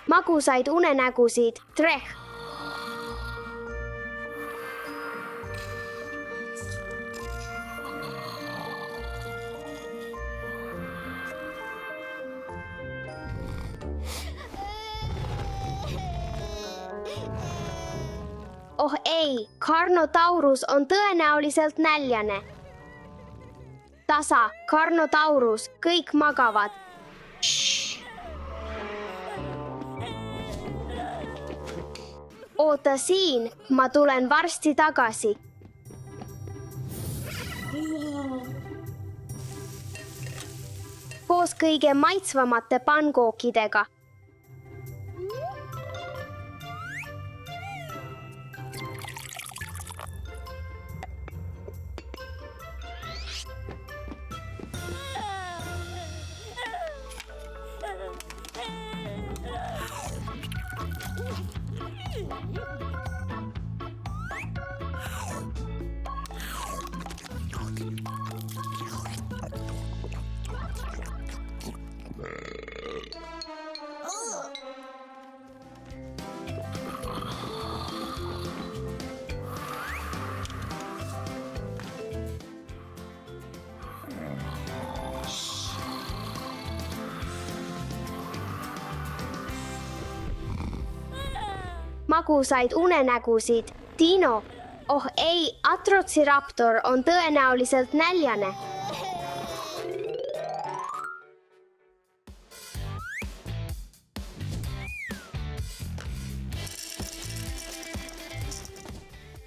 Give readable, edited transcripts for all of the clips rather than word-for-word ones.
magusaid unenägusid, Treh. Oh ei, Carnotaurus on tõenäoliselt näljane. Tasa, Carnotaurus, kõik magavad. Oota siin, ma tulen varsti tagasi. Koos kõige maitsvamate pankookidega. Magusaid unenägusid, Dino. Oh ei, Atrociraptor on tõenäoliselt näljane.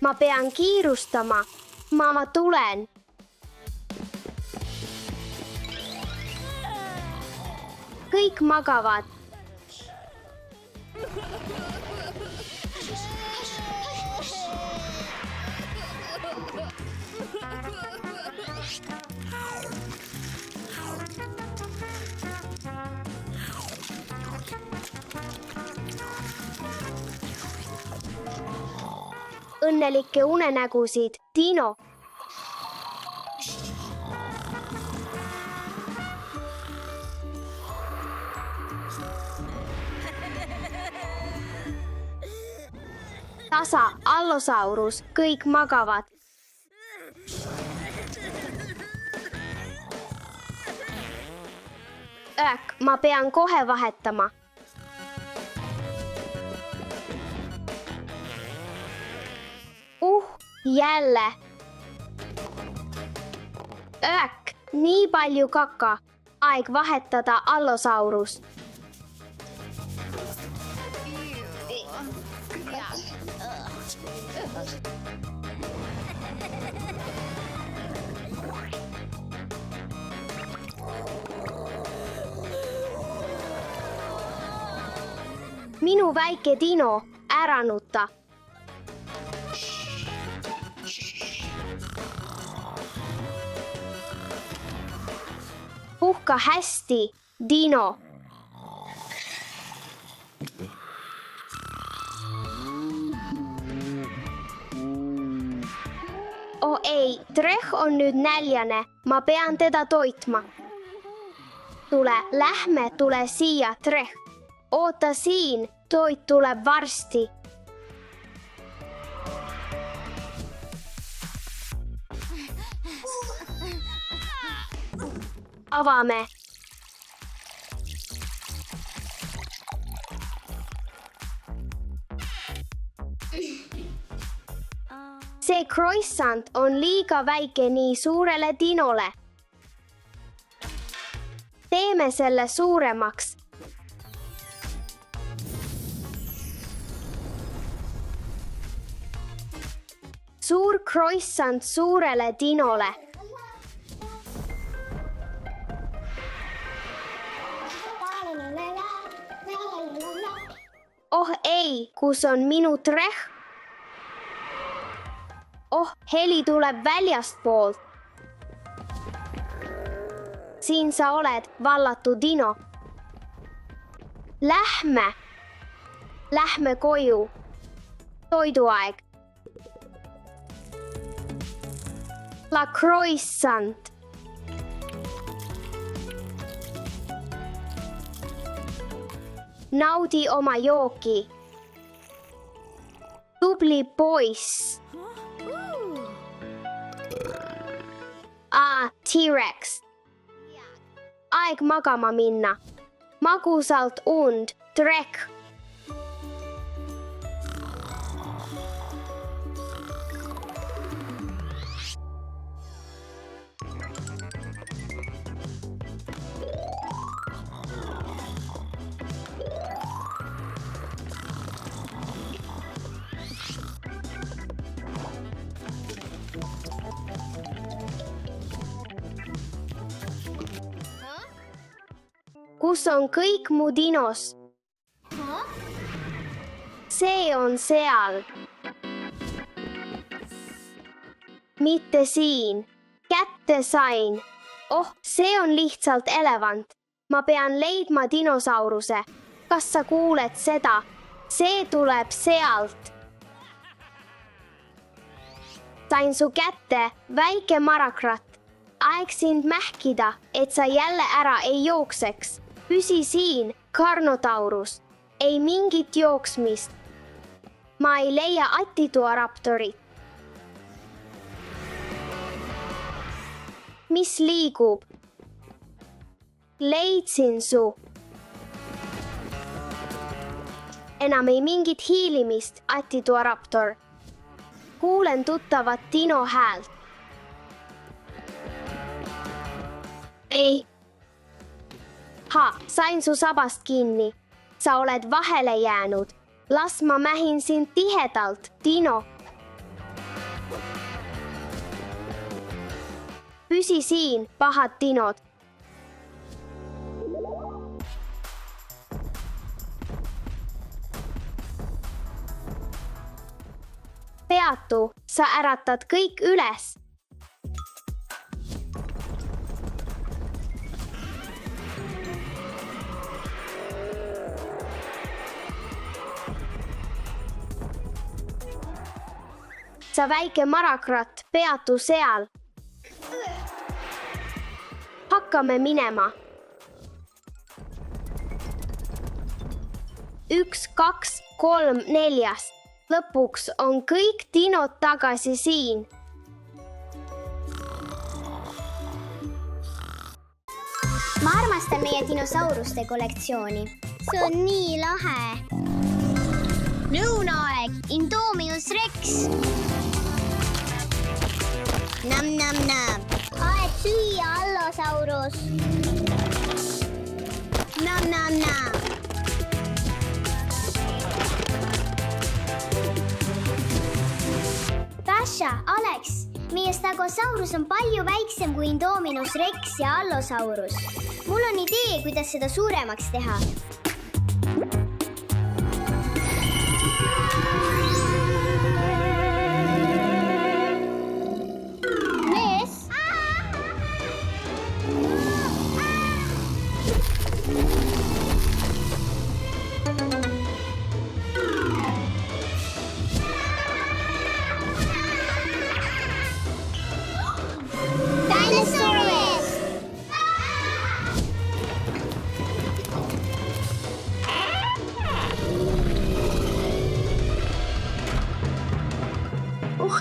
Ma pean kiirustama. Ma tulen. Kõik magavad. Õnnelikke unenägusid, Dino. Tasa, Allosaurus, kõik magavad. Ma pean kohe vahetama. Jälle. Nii palju kaka. Aeg vahetada Allosaurus. Minu väike Dino, ära nuta. Puhka hästi, Dino. Oh ei, Treh on nüüd näljane. Ma pean teda toitma. Tule siia, Treh. Oota siin, toit tuleb varsti. Avame. See croissant on liiga väike nii suurele Dinole. Teeme selle suuremaks. Suur croissant suurele Dinole. Oh ei, kus on minu Treh? Oh, heli tuleb väljastpoolt. Siin sa oled, vallatu Dino. Lähme koju. Toiduaeg. La croissant. naudi oma jooki. Tubli poiss. T-Rex. Aeg magama minna. Magusalt und, Trek. Kus on kõik mu dinos? See on seal. Mitte siin. Kätte sain. Oh, see on lihtsalt elevant. Ma pean leidma dinosauruse. Kas sa kuuled seda? See tuleb sealt. Sain su kätte, väike marakrat. Aeg sind mähkida, et sa jälle ära ei jookseks. Püsi siin, Carnotaurus. Ei mingit jooksmist. Ma ei leia Attituaraptorit. Mis liigub? Leidsin su. Enam ei mingit hiilimist, Attituaraptor. Kuulen tuttavat dino häält. Ei. Sain su sabast kinni. Sa oled vahele jäänud. Las ma mähin sind tihedalt, dino. Püsi siin, pahad dinod. Peatu, sa äratad kõik üles. Sa väike marakrat, peatu seal. Hakkame minema. 1, 2, 3, 4. Lõpuks on kõik dinod tagasi siin. Ma armastan meie dinosauruste kollektsiooni. See on nii lahe. Lõunaaeg, Indominus Rex. Nam, nam, nam. Aeg süüa, Allosaurus. Nam, nam, nam. Tasha, Alex, meie Stegosaurus on palju väiksem kui Indominus Rex ja Allosaurus. Mul on idee, kuidas seda suuremaks teha.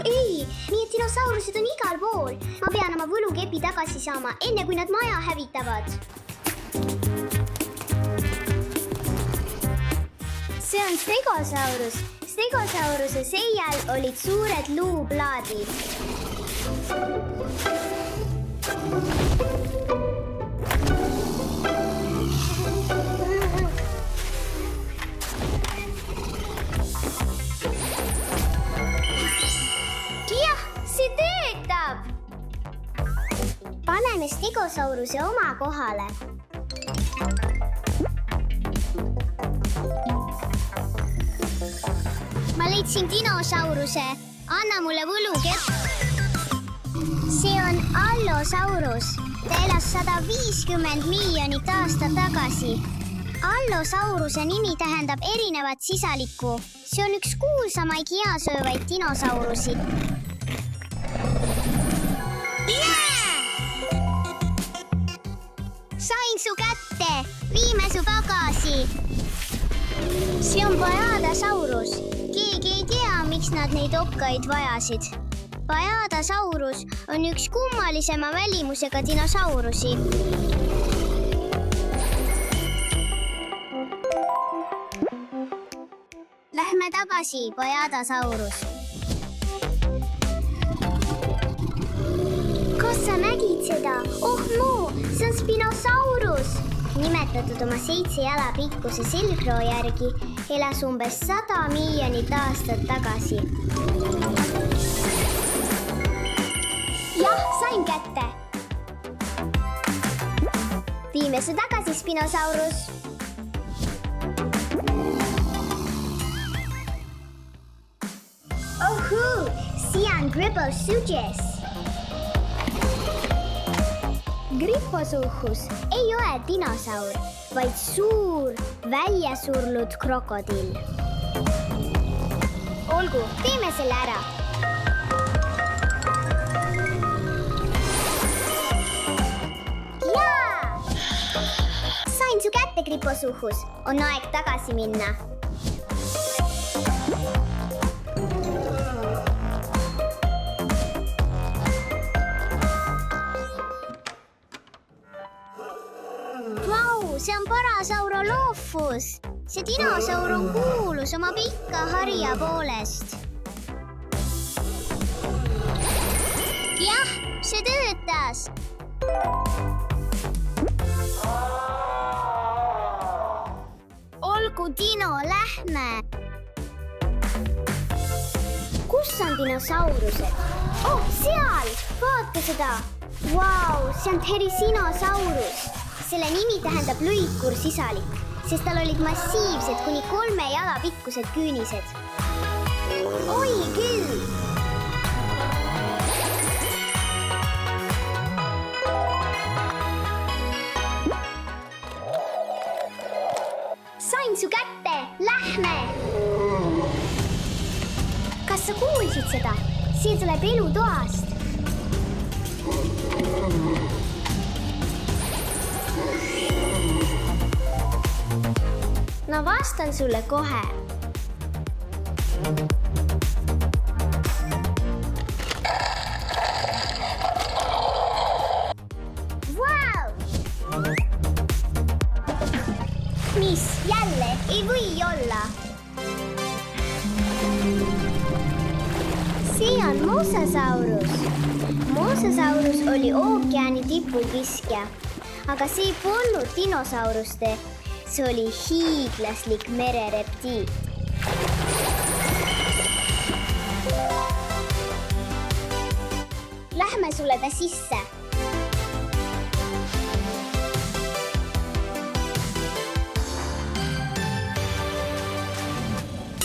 Ei, nii et dinosaurused on igal pool. Ma pean oma võlukepi tagasi saama, enne kui nad maja hävitavad. See on Stegosaurus. Stegosauruse seial olid suured luuplaadid. Paneme Stegosauruse oma kohale. Ma leidsin dinosauruse. Anna mulle võlukepp. See on Allosaurus. Ta elas 150 miljonit aastat tagasi. Allosauruse nimi tähendab erinevat sisalikku. See on üks kuulsamaid heasöövaid dinosaurusi. Sain su kätte. Viime su tagasi. See on Pajadasaurus. Keegi ei tea, miks nad neid okkaid vajasid. Pajadasaurus on üks kummalisema välimusega dinosaurusi. Lähme tagasi, Pajadasaurus. Kas sa nägid seda? Oh no, see on Spinosaurus. Nimetatud oma 7 jala pikkuse selgroo järgi elas umbes 100 miljonit aastat tagasi. Jah, sain kätte. Viime su tagasi, Spinosaurus. Ohuu, siia on Gripposuchus. Gripposuchus ei ole dinosaur, vaid suur, väljasurnud krokodill. Olgu, teeme selle ära. Jaa! Sain su kätte, Gripposuchus. On aeg tagasi minna. See on Parasaurolophus. See dinosaur on kuulus oma pikka harja poolest. Jah, see töötas. Olgu, Dino, lähme. Kus on dinosaurused? Oh, seal! Vaata seda! Vau, see on Therizinosaurus. Selle nimi tähendab lõikur sisalik, sest tal olid massiivsed kuni 3 jala pikkused küünised. Oi küll! Sain su kätte! Lähme! Kas sa kuulsid seda? See tuleb elutoast. Ma vastan sulle kohe. Wow! Mis jälle ei või olla? See on Mosasaurus. Mosasaurus oli ookeani tipukiskja, aga see polnud dinosauruste. See oli hiiglaslik merereptiil. Lähme sulle ta sisse.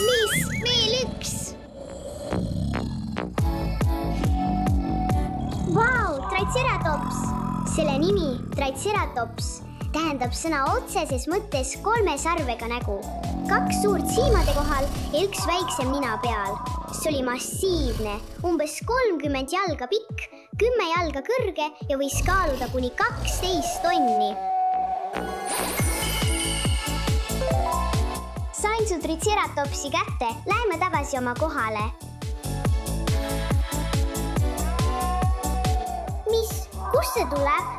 Mis? Veel üks! Vau, Triceratops! Selle nimi, Triceratops, tähendab sõna otseses mõttes 3 sarvega nägu. 2 suurt silmade kohal ja 1 väiksem nina peal. See oli massiivne, umbes 30 jalga pikk, 10 jalga kõrge ja võis kaaluda kuni 12 tonni. Sain su Triceratopsi kätte, läheme tagasi oma kohale. Mis? Kust see tuleb?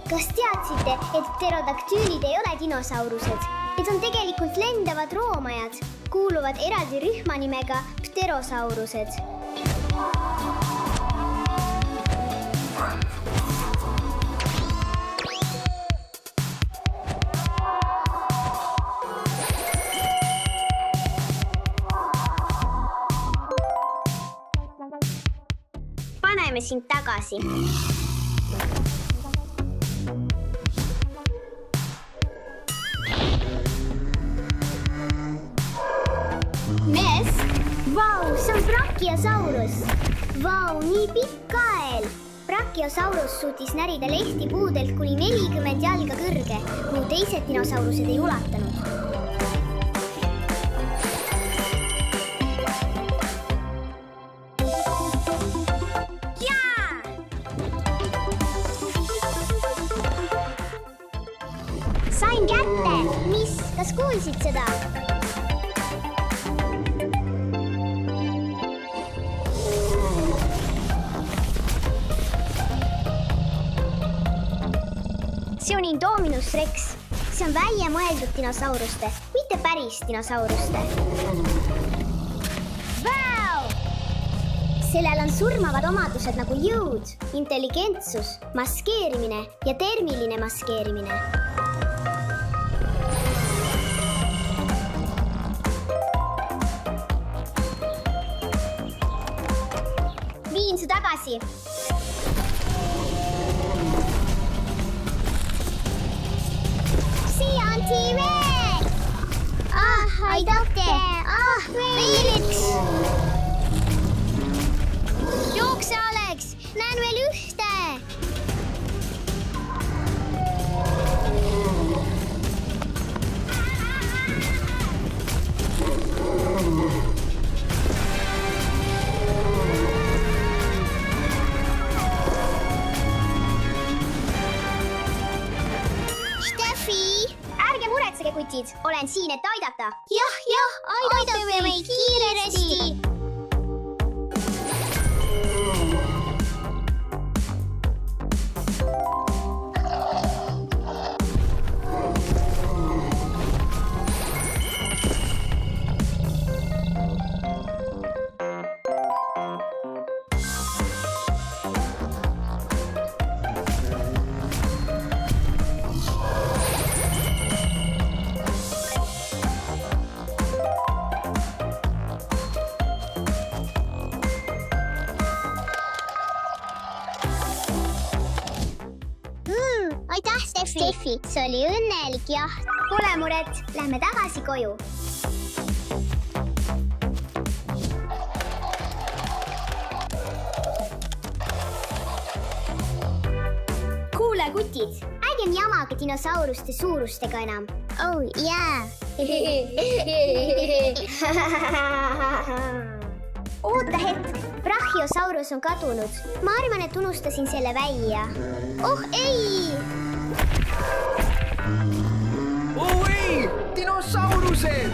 Kas teadsite, et pterodaktüülid ei ole dinosaurused? Need on tegelikult lendavad roomajad, kuuluvad eraldi rühma nimega pterosaurused. Paneme sind tagasi. Vau, see on Brachiosaurus. Vau, nii pikk kael. Brachiosaurus suutis närida lehti puudelt kuni 40 jalga kõrge, kuhu teised dinosaurused ei ulatanud. sain kätte. Mis, kas kuulsid seda? See on Indominus Rex. See on välja mõeldud dinosauruste, mitte päris dinosauruste. Vau! Sellel on surmavad omadused nagu jõud, intelligentsus, maskeerimine ja termiline maskeerimine. Viin su tagasi. Siia on T-Rex! aidake! Felix! Jookse, Alex! Näen veel ühte! Ärge muretsege, kutid! Olen siin, et aidata! Jah, aidake meid kiiresti! Aitäh, Steffi! See oli õnnelik jaht. Pole muret, lähme tagasi koju. Kuule, kutid! Ärgem jamage dinosauruste suurustega enam. Oh, jaa! Oota hetk! Brachiosaurus on kadunud. Ma arvan, et unustasin selle välja. Oh ei! Oh ei! Dinosaurused!